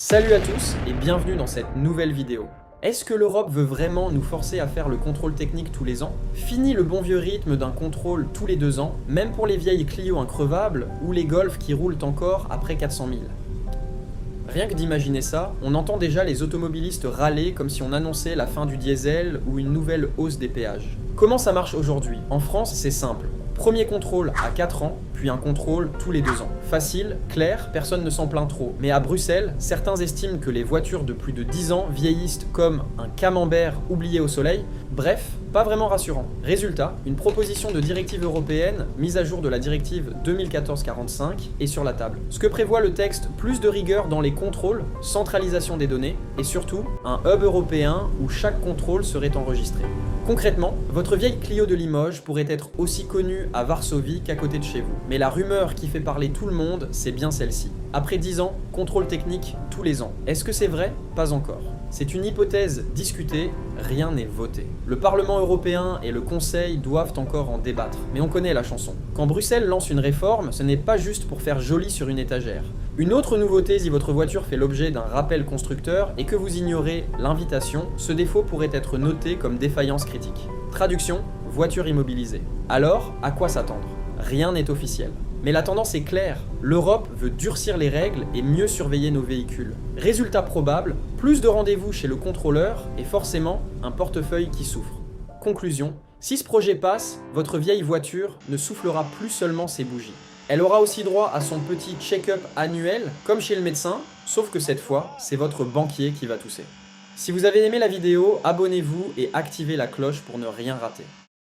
Salut à tous et bienvenue dans cette nouvelle vidéo. Est-ce que l'Europe veut vraiment nous forcer à faire le contrôle technique tous les ans? Fini le bon vieux rythme d'un contrôle tous les 2 ans, même pour les vieilles Clio increvables ou les Golf qui roulent encore après 400 000. Rien que d'imaginer ça, on entend déjà les automobilistes râler comme si on annonçait la fin du diesel ou une nouvelle hausse des péages. Comment ça marche aujourd'hui? En France, c'est simple. Premier contrôle à 4 ans, puis un contrôle tous les 2 ans. Facile, clair, personne ne s'en plaint trop. Mais à Bruxelles, certains estiment que les voitures de plus de 10 ans vieillissent comme un camembert oublié au soleil. Bref, pas vraiment rassurant. Résultat, une proposition de directive européenne, mise à jour de la directive 2014-45, est sur la table. Ce que prévoit le texte, plus de rigueur dans les contrôles, centralisation des données, et surtout, un hub européen où chaque contrôle serait enregistré. Concrètement, votre vieille Clio de Limoges pourrait être aussi connue à Varsovie qu'à côté de chez vous. Mais la rumeur qui fait parler tout le monde, c'est bien celle-ci. Après 10 ans, contrôle technique tous les ans. Est-ce que c'est vrai? Pas encore. C'est une hypothèse discutée, rien n'est voté. Le Parlement européen et le Conseil doivent encore en débattre, mais on connaît la chanson. Quand Bruxelles lance une réforme, ce n'est pas juste pour faire joli sur une étagère. Une autre nouveauté si votre voiture fait l'objet d'un rappel constructeur et que vous ignorez l'invitation, ce défaut pourrait être noté comme défaillance critique. Traduction, voiture immobilisée. Alors, à quoi s'attendre? Rien n'est officiel. Mais la tendance est claire, l'Europe veut durcir les règles et mieux surveiller nos véhicules. Résultat probable, plus de rendez-vous chez le contrôleur et forcément un portefeuille qui souffre. Conclusion, si ce projet passe, votre vieille voiture ne soufflera plus seulement ses bougies. Elle aura aussi droit à son petit check-up annuel, comme chez le médecin, sauf que cette fois, c'est votre banquier qui va tousser. Si vous avez aimé la vidéo, abonnez-vous et activez la cloche pour ne rien rater.